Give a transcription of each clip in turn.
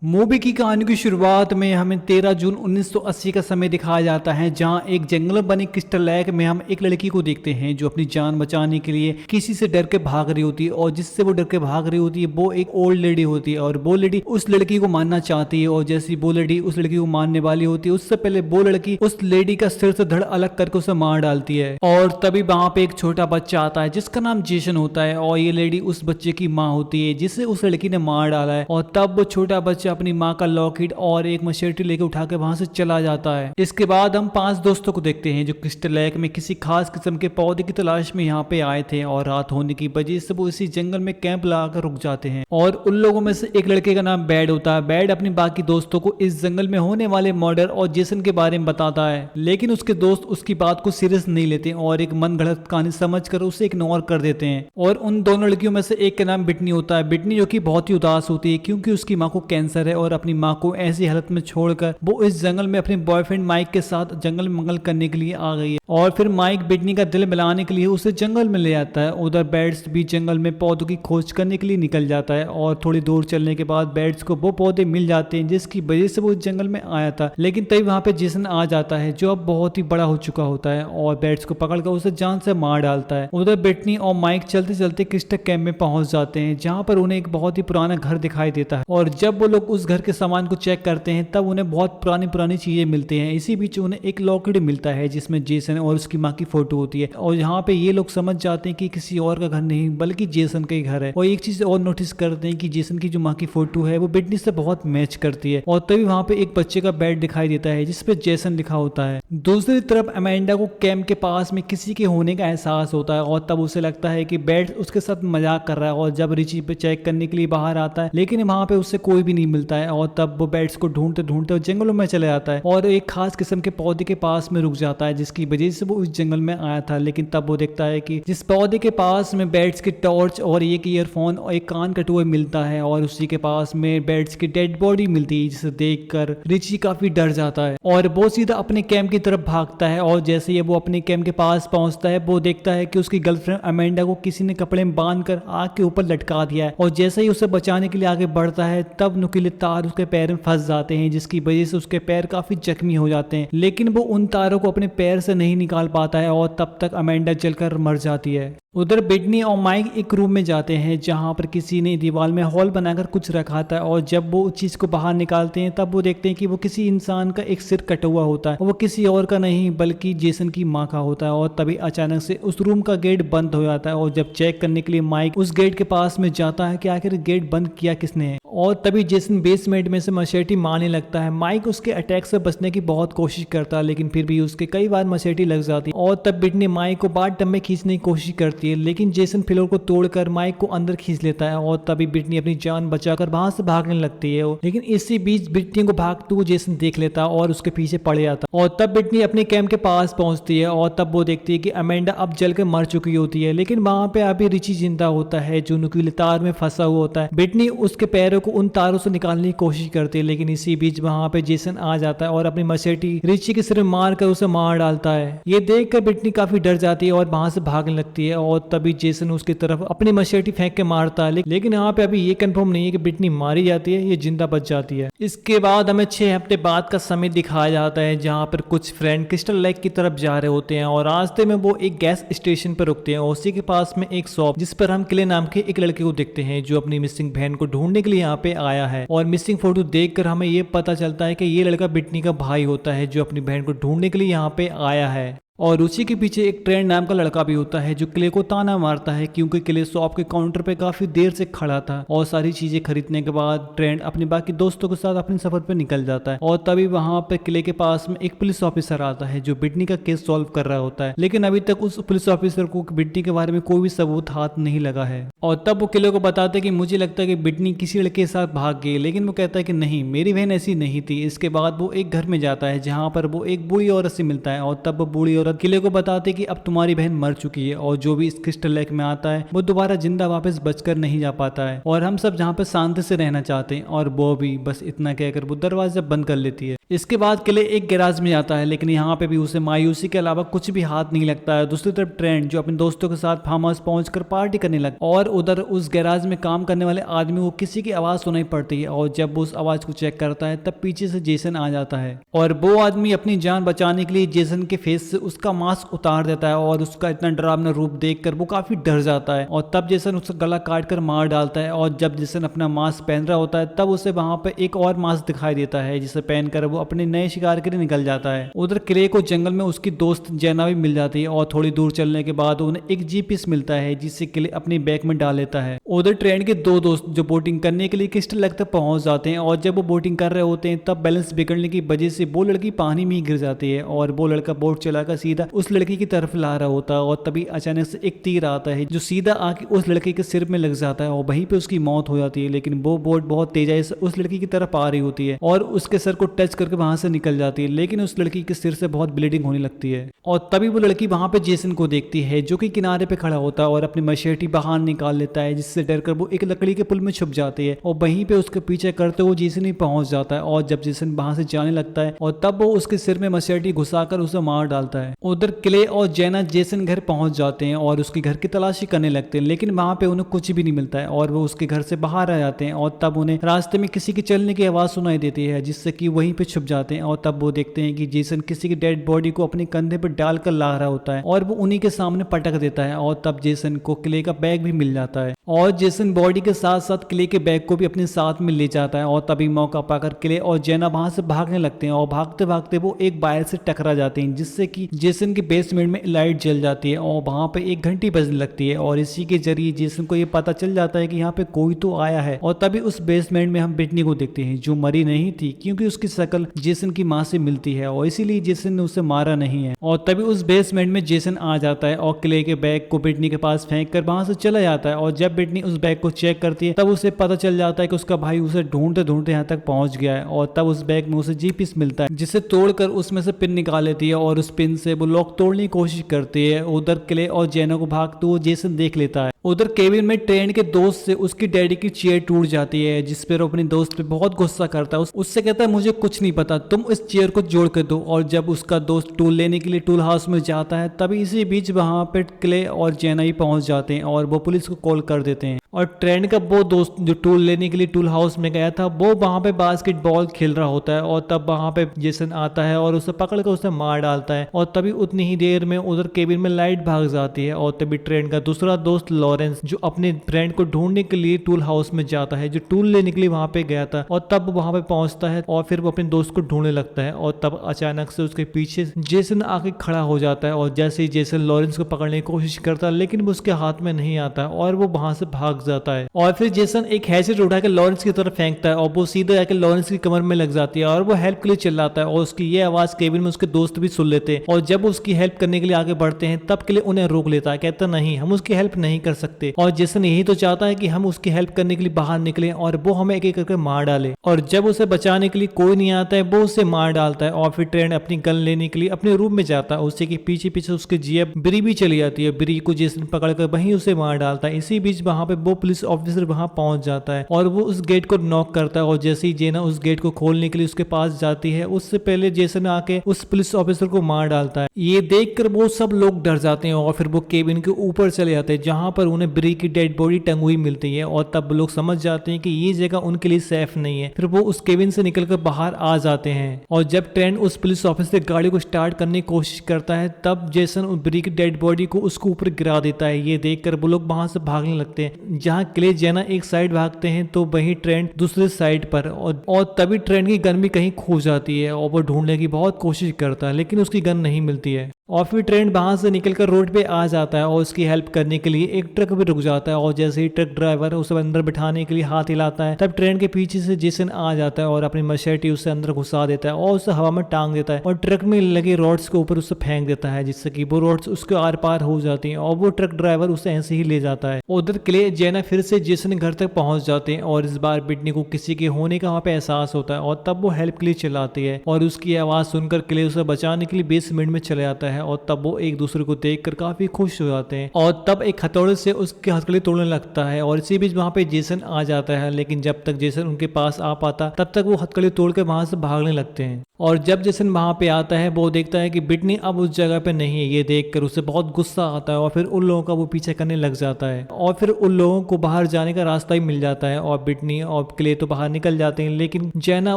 Movie की कहानी की शुरुआत में हमें 13 जून 1980 का समय दिखाया जाता है, जहां एक जंगल में बने क्रिस्टल लेक में हम एक लड़की को देखते हैं जो अपनी जान बचाने के लिए किसी से डर के भाग रही होती है। और जिससे वो डर के भाग रही होती है वो एक ओल्ड लेडी होती है और वो लेडी उस लड़की को मारना चाहती है। और जैसी वो लेडी उस लड़की को मारने वाली होती है उससे पहले वो लड़की उस लेडी का सिर से धड़ अलग करके उसे मार डालती है। और तभी वहां पे एक छोटा बच्चा आता है जिसका नाम जेसन होता है और ये लेडी उस बच्चे की माँ होती है जिसे उस लड़की ने मार डाला है। और तब वो छोटा बच्चा अपनी माँ का लॉकेट और एक मशेटी लेके उठा के वहां से चला जाता है। इसके बाद हम 5 दोस्तों को देखते हैं जो क्रिस्टल लेक में किसी खास किस्म के पौधे की तलाश में यहाँ पे आए थे और रात होने की वजह से वो इसी जंगल में कैंप लगाकर रुक जाते हैं। और उन लोगों में से एक लड़के का नाम बैड होता है। बैड अपनी बाकी दोस्तों को इस जंगल में होने वाले मर्डर और जेसन के बारे में बताता है, लेकिन उसके दोस्त उसकी बात को सीरियस नहीं लेते और एक मन गढ़ंत कहानी समझकर उसे इग्नोर कर देते हैं। और उन दोनों लड़कियों में से एक का नाम बिटनी होता है। बिटनी जो कि बहुत ही उदास होती है क्योंकि उसकी माँ को कैंसर है और अपनी माँ को ऐसी हालत में छोड़कर वो इस जंगल में अपने बॉयफ्रेंड माइक के साथ जंगल में मंगल करने के लिए आ गई है। और फिर माइक बिटनी का दिल मिलाने के लिए उसे जंगल में ले आता है। उधर बैड्स भी जंगल में पौधों की खोज करने के लिए निकल जाता है और थोड़ी दूर चलने के बाद बैड्स को वो पौधे मिल जाते हैं जिसकी वजह से वो इस जंगल में आया था। लेकिन तभी वहां पे जेसन आ जाता है जो अब बहुत ही बड़ा हो चुका होता है और बैड्स को पकड़कर उसे जान से मार डालता है। उधर बिटनी और माइक चलते चलते क्रिस्टल कैंप में पहुंच जाते हैं जहां पर उन्हें एक बहुत ही पुराना घर दिखाई देता है। और जब वो लोग उस घर के सामान को चेक करते हैं तब उन्हें बहुत पुरानी पुरानी चीजें मिलती हैं। इसी बीच उन्हें एक लॉकेट मिलता है जिसमें जेसन और उसकी माँ की फोटो होती है। और यहाँ पे ये लोग समझ जाते हैं कि किसी और का घर नहीं बल्कि जेसन का ही घर है। और एक चीज और नोटिस करते हैं कि जेसन की जो माँ की फोटो है वो बिटनी से बहुत मैच करती है। और तभी वहां पे एक बच्चे का बेड दिखाई देता है जिसपे जेसन लिखा होता है। दूसरी तरफ अमेंडा को कैंप के पास में किसी के होने का एहसास होता है और तब उसे लगता है कि बेड उसके साथ मजाक कर रहा है। और जब रिची पे चेक करने के लिए बाहर आता है लेकिन वहां पे उससे कोई भी नहीं मिलता है। और तब वो बेड्स को ढूंढते ढूंढते जंगलों में चले जाता है और एक खास किस्म के पौधे के पास में रुक जाता है जिसकी वजह से वो उस जंगल में आया था। लेकिन तब वो देखता है कि जिस पौधे के पास में बैट्स की टॉर्च और एक ईयरफोन और एक कान कटुआ मिलता है और उसी के पास में बैट्स की डेड बॉडी मिलती है जिसे देखकर रिची काफी डर जाता है और वो सीधा अपने कैंप की तरफ भागता है। और जैसे ही वो अपने कैंप के पास पहुंचता है वो देखता है कि उसकी गर्लफ्रेंड अमेंडा को किसी ने कपड़े में बांधकर आग के ऊपर लटका दिया है। और जैसे ही उसे बचाने के लिए आगे बढ़ता है तब नुकीले तार उसके पैर में फंस जाते हैं जिसकी वजह से उसके पैर काफी जख्मी हो जाते हैं। लेकिन वो उन तारों को अपने पैर से नहीं निकाल पाता है और तब तक अमेंडा जलकर मर जाती है। उधर बिटनी और माइक एक रूम में जाते हैं जहां पर किसी ने दीवार में हॉल बनाकर कुछ रखा था। और जब वो उस चीज को बाहर निकालते हैं तब वो देखते हैं कि वो किसी इंसान का एक सिर कटा हुआ होता है। वो किसी और का नहीं बल्कि जेसन की माँ का होता है। और तभी अचानक से उस रूम का गेट बंद हो जाता है और जब चेक करने के लिए माइक उस गेट के पास में जाता है कि आखिर गेट बंद किया किसने है। और तभी जेसन बेसमेंट में से मशेटी मारने लगता है। माइक उसके अटैक से बचने की बहुत कोशिश करता है लेकिन फिर भी उसके कई बार मशेटी लग जाती है। और तब बिटनी माइक को बाथटब में खींचने की कोशिश करती है लेकिन जेसन फ्लोर को तोड़कर माइक को अंदर खींच लेता है। और तभी बिटनी अपनी जान बचाकर वहां से भागने लगती है। लेकिन इसी बीच बिटनी को भागते हुए जेसन देख लेता है और उसके पीछे पड़ जाता है। और तब बिटनी अपने कैंप के पास पहुंचती है और तब वो देखती है कि अमेंडा अब जलकर मर चुकी होती है। लेकिन वहां पे अभी रिची जिंदा होता है जो नुकीले तार में फंसा हुआ होता है। बिटनी उसके पैरों को उन तारों से निकालने की कोशिश करती है लेकिन इसी बीच वहां पे जेसन आ जाता है और अपनी मशेटी रिची के सिर में मार कर उसे मार डालता है। ये देखकर बिटनी काफी डर जाती है और वहां से भागने लगती है। और तभी जेसन उसकी तरफ अपनी मशेटी फेंक के मारता है लेकिन यहाँ पे अभी ये कंफर्म नहीं है कि बिटनी मारी जाती है ये जिंदा बच जाती है। इसके बाद हमें 6 हफ्ते बाद का समय दिखाया जाता है जहाँ पर कुछ फ्रेंड क्रिस्टल लेक की तरफ जा रहे होते हैं और रास्ते में वो एक गैस स्टेशन पर रुकते हैं और उसी के पास में एक शॉप जिस पर हम क्ले नाम के एक लड़के को देखते हैं जो अपनी मिसिंग बहन को ढूंढने के लिए यहाँ पे आया है। और मिसिंग फोटो देखकर हमें ये पता चलता है कि ये लड़का बिटनी का भाई होता है जो अपनी बहन को ढूंढने के लिए यहाँ पे आया है। और उसी के पीछे एक ट्रेंड नाम का लड़का भी होता है जो क्ले को ताना मारता है क्योंकि क्ले शॉप के काउंटर पे काफी देर से खड़ा था। और सारी चीजें खरीदने के बाद ट्रेंड अपने बाकी दोस्तों के साथ अपने सफर पे निकल जाता है। और तभी वहां पे क्ले के पास में एक पुलिस ऑफिसर आता है जो बिटनी का केस सॉल्व कर रहा होता है। लेकिन अभी तक उस पुलिस ऑफिसर को बिटनी के बारे में कोई भी सबूत हाथ नहीं लगा है। और तब वो क्ले को बताते कि मुझे लगता है कि बिटनी किसी लड़के के साथ भाग गई, लेकिन वो कहता है कि नहीं, मेरी बहन ऐसी नहीं थी। इसके बाद वो एक घर में जाता है जहाँ पर वो एक बूढ़ी औरत से मिलता है और तब वो बूढ़ी औरत किले को बताते कि अब तुम्हारी बहन मर चुकी है और जो भी इस क्रिस्टल लेक में आता है वो दोबारा जिंदा वापस बचकर नहीं जा पाता है और हम सब जहाँ पे शांति से रहना चाहते हैं। और वो भी बस इतना कहकर वो दरवाजा बंद कर लेती है। इसके बाद क्ले एक गैराज में जाता है, लेकिन यहाँ पे भी उसे मायूसी के अलावा कुछ भी हाथ नहीं लगता है। दूसरी तरफ ट्रेंट जो अपने दोस्तों के साथ फार्म हाउस पहुंचकर पार्टी करने लगा, और उधर उस गैराज में काम करने वाले आदमी को किसी की आवाज सुनाई पड़ती है, और जब वो उस आवाज को चेक करता है तब पीछे से जेसन आ जाता है, और वो आदमी अपनी जान बचाने के लिए जेसन के फेस से उसका मास्क उतार देता है, और उसका इतना डरावना रूप देखकर वो काफी डर जाता है, और तब जेसन उसका गला काट कर मार डालता है। और जब जेसन अपना मास्क पहन रहा होता है तब उसे वहां पे एक और मास्क दिखाई देता है, जिसे पहनकर वो अपने नए शिकार के लिए निकल जाता है। उधर क्ले को जंगल में उसकी दोस्त जेना भी मिल जाती है, और थोड़ी दूर चलने के बाद उन्हें एक जीपीएस मिलता है, जिससे क्ले अपनी बैग में डाल लेता है। उधर ट्रेन के दो दोस्त जो बोटिंग करने के लिए क्रिस्टल लेक तक पहुंच जाते हैं, और जब वो बोटिंग कर रहे होते हैं तब बैलेंस बिगड़ने की वजह से वो लड़की पानी में ही गिर जाती है, और वो लड़का बोट चलाकर सीधा उस लड़की की तरफ ला रहा होता है, और तभी अचानक से एक तीर आता है जो सीधा आके उस लड़के के सिर में लग जाता है, और वहीं पे उसकी मौत हो जाती है। लेकिन वो बोट बहुत तेजी से उस लड़की की तरफ आ रही होती है, और उसके सर को टच करके वहां से निकल जाती है, लेकिन उस लड़की के सिर से बहुत ब्लीडिंग होने लगती है। और तभी वो लड़की वहां पे जेसन को देखती है, जो कि किनारे पे खड़ा होता है, और अपनी मशेटी बाहर निकाल लेता है, जिससे डरकर वो एक लकड़ी के पुल में छुप जाती है, और वहीं पे उसके पीछे करते हुए जेसन ही पहुंच जाता है। और जब जेसन वहां से जाने लगता है, और तब वो उसके सिर में मशेटी घुसाकर उसे मार डालता है। उधर क्ले और जेना जेसन घर पहुंच जाते हैं, और उसके घर की तलाशी करने लगते हैं, लेकिन वहां पे उन्हें कुछ भी नहीं मिलता है, और वो उसके घर से बाहर आ जाते हैं। और तब उन्हें रास्ते में किसी की चलने की आवाज सुनाई देती है, जिससे कि वहीं पे छुप जाते हैं, और तब वो देखते हैं कि जेसन किसी की डेड बॉडी को अपने कंधे पर डालकर ला रहा होता है, और वो उन्हीं के सामने पटक देता है। और तब जेसन को क्ले का बैग भी मिल जाता है, और जेसन बॉडी के साथ साथ क्ले के बैग को भी अपने साथ में ले जाता है। और तभी मौका पाकर क्ले और जेना वहां से भागने लगते हैं, और भागते भागते वो एक वायर से टकरा जाते हैं, जिससे कि जेसन के बेसमेंट में लाइट जल जाती है, और वहां पे एक घंटी बजने लगती है, और इसी के जरिए जेसन को ये पता चल जाता है कि यहाँ पे कोई तो आया है। और तभी उस बेसमेंट में हम ब्रिटनी को देखते हैं, जो मरी नहीं थी, क्योंकि उसकी शक्ल जेसन की माँ से मिलती है, और इसीलिए जेसन ने उसे मारा नहीं है। और तभी उस बेसमेंट में जेसन आ जाता है, और क्ले के बैग को ब्रिटनी के पास फेंक कर वहां से चला जाता है। और जब ब्रिटनी उस बैग को चेक करती है तब उसे पता चल जाता है कि उसका भाई उसे ढूंढते ढूंढते यहाँ तक पहुंच गया है। और तब उस बैग में उसे जीपीएस मिलता है, जिसे तोड़कर उसमें से पिन निकाल लेती है, और उस पिन से वो लॉक तोड़ने की कोशिश करती है। उधर क्ले और जेना को भागते हुए जेसन देख लेता है। उधर केबिन में ट्रेन के दोस्त से उसकी डैडी की चेयर टूट जाती है, जिस पर अपने दोस्त पे बहुत गुस्सा करता है। उससे कहता है मुझे कुछ नहीं पता, तुम इस चेयर को जोड़ कर दो। और जब उसका दोस्त टूल लेने के लिए टूल हाउस में जाता है, तभी इसी बीच वहां पे क्ले और जेना ही पहुंच जाते हैं, और वो पुलिस को कॉल कर देते हैं। और ट्रेन का वो दोस्त जो टूल लेने के लिए टूल हाउस में गया था, वो वहां पे बास्केटबॉल खेल रहा होता है, और तब वहां पे जेसन आता है और उसे पकड़ कर उसे मार डालता है। और तभी उतनी ही देर में उधर केबिन में लाइट भाग जाती है, और तभी ट्रेन का दूसरा दोस्त लॉरेंस जो अपने फ्रेंड को ढूंढने के लिए टूल हाउस में जाता है, जो टूल लेने के लिए वहां पे गया था, और तब वहां पे पहुंचता है, और फिर वो अपने दोस्त को ढूंढने लगता है। और तब अचानक से उसके पीछे जेसन आके खड़ा हो जाता है, और जैसे ही जेसन लॉरेंस को पकड़ने की कोशिश करता है, लेकिन वो उसके हाथ में नहीं आता, और वो वहां से भाग जाता है। और फिर जेसन एक हैचेट उठाकर लॉरेंस की तरफ फेंकता है, और वो सीधे जाकर लॉरेंस की कमर में लग जाती है, और वो हेल्प के लिए चिल्लाता है। और उसकी ये आवाज केबिन में उसके दोस्त भी सुन लेते हैं, और जब उसकी हेल्प करने के लिए आगे बढ़ते हैं तब के लिए उन्हें रोक लेता है, कहता नहीं हम उसकी हेल्प नहीं कर सकते। और जेसन यही तो चाहता है कि हम उसकी हेल्प करने के लिए बाहर निकले, और वो हमें एक एक करके मार डाले। और जब उसे बचाने के लिए कोई नहीं आता है, वो उसे मार डालता है। और फिर ट्रेन अपनी गन लेने के लिए अपने रूम में जाता है, उससे कि पीछे पीछे उसकी जीएफ ब्री भी चली जाती है। ब्री को जेसन पकड़कर वहीं उसे मार डालता है। इसी बीच वहां पे वो पुलिस ऑफिसर वहां पहुंच जाता है, और वो उस गेट को नॉक करता है। और जैसे ही जेना उस गेट को खोलने के लिए उसके पास जाती है, उससे पहले जेसन आके उस पुलिस ऑफिसर को मार डालता है। ये देखकर वो सब लोग डर जाते हैं, और फिर वो केबिन के ऊपर चले जाते हैं, जहां पर उन्हें ब्री की डेड बॉडी टंगी हुई मिलती है। और तब लोग समझ जाते हैं कि ये जगह उनके लिए सेफ नहीं है। फिर वो उस केबिन से निकलकर बाहर आ जाते हैं, और जब ट्रेन उस पुलिस ऑफिसर गाड़ी को स्टार्ट करने की कोशिश करता है, तब जेसन उस ब्री की डेड बॉडी को उसके ऊपर गिरा देता है। ये देखकर वो लोग वहां से भागने लगते हैं। जहां क्ले जेना एक साइड भागते हैं, तो वही ट्रेन दूसरे साइड पर, और तभी ट्रेन की गन भी कहीं खो जाती है, और वो ढूंढने की बहुत कोशिश करता है, लेकिन उसकी गन नहीं मिलती है। और फिर ट्रेन वहां से निकलकर रोड पे आ जाता है, और उसकी हेल्प करने के लिए एक ट्रक भी रुक जाता है। और जैसे ही ट्रक ड्राइवर उसे अंदर बिठाने के लिए हाथ हिलाता है, तब ट्रेन के पीछे से जेसन आ जाता है, और अपनी मशेटी उसे अंदर घुसा देता है, और उसे हवा में टांग देता है, और ट्रक में लगे रॉड्स के ऊपर उसे फेंक देता है, जिससे कि वो रॉड्स उसके आर पार हो जाती हैं, और वो ट्रक ड्राइवर उसे ऐसे ही ले जाता है। उधर क्ले जेना फिर से जेसन घर तक पहुंच जाते हैं, और इस बार ब्रिटनी को किसी के होने का वहां पे एहसास होता है, और तब वो हेल्प के लिए चिल्लाती है। और उसकी आवाज सुनकर क्ले उसे बचाने के लिए बेसमेंट में चले जाता है, है और तब वो एक दूसरे को देखकर काफी खुश हो जाते हैं और तब एक हथौड़े से उसकी हथकड़ी तोड़ने लगता है और इसी बीच वहां पे जेसन आ जाता है। लेकिन जब तक जेसन उनके पास आ पाता तब तक वो हथकड़ी तोड़ के वहां से भागने लगते हैं। और जब जेसन वहां पे आता है वो देखता है कि ब्रिटनी अब उस जगह पे नहीं है। ये देखकर उसे बहुत गुस्सा आता है और फिर उन लोगों का वो पीछे करने लग जाता है और फिर उन लोगों को बाहर जाने का रास्ता ही मिल जाता है और ब्रिटनी और क्ले तो बाहर निकल जाते हैं। लेकिन जेना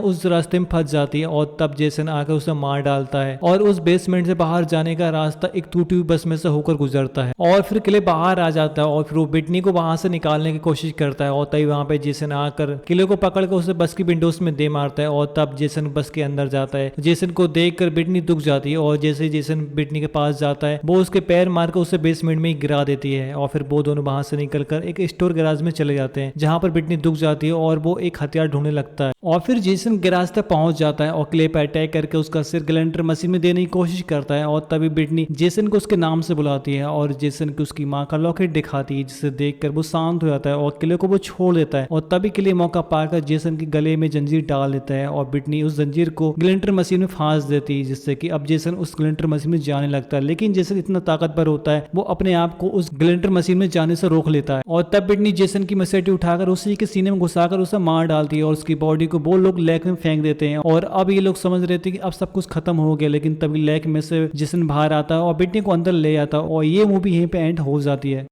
उस रास्ते में फंस जाती है और तब जेसन आकर उसे मार डालता है और उस बेसमेंट से बाहर जाने का रास्ता एक टूटी हुई बस में से होकर गुजरता है और फिर क्ले बाहर आ जाता है और फिर वो ब्रिटनी को वहां से निकालने की कोशिश करता है और तभी वहां पे जेसन आकर क्ले को पकड़कर उसे बस की विंडोज में दे मारता है और तब जेसन बस के अंदर जाता है। जेसन को देखकर ब्रिटनी दुख जाती है और जैसे जेसन ब्रिटनी के पास जाता है वो उसके पैर मारकर उसे बेसमेंट में ही गिरा देती है और फिर वो दोनों वहां से निकलकर एक स्टोर गैराज में चले जाते हैं जहां पर ब्रिटनी दुख जाती है और वो एक हथियार ढूंढने लगता है और फिर जेसन गैराज तक पहुंच जाता है और क्ले पर अटैक करके उसका सिर ग्लेंटर मशीन में देने की कोशिश करता है और तभी ब्रिटनी जेसन को उसके नाम से बुलाती है और जेसन को उसकी माँ का लॉकेट दिखाती है जिसे देखकर वो शांत हो जाता है और क्ले को वो छोड़ देता है और तभी क्ले मौका पाकर जेसन के गले में जंजीर डाल देता है और ब्रिटनी उस जंजीर को ग्लेंटर मशीन में फांस देती है जिससे कि अब जेसन उस ग्लेंटर मशीन में जाने लगता है। लेकिन जेसन इतना ताकतवर होता है वो अपने आप को उस ग्लेंटर मशीन में जाने से रोक लेता है और तब ब्रिटनी जेसन की मसेटी उठाकर उसी के सीने में घुसाकर उसे मार डालती है और उसकी बॉडी को वो लोग लेक में फेंक देते हैं और अब ये लोग समझ रहे थे कि अब सब कुछ खत्म हो गया। लेकिन तभी लेक में से जेसन बाहर आता है और ब्रिटनी को अंदर ले आता है और ये मूवी यहीं पे एंड हो जाती है।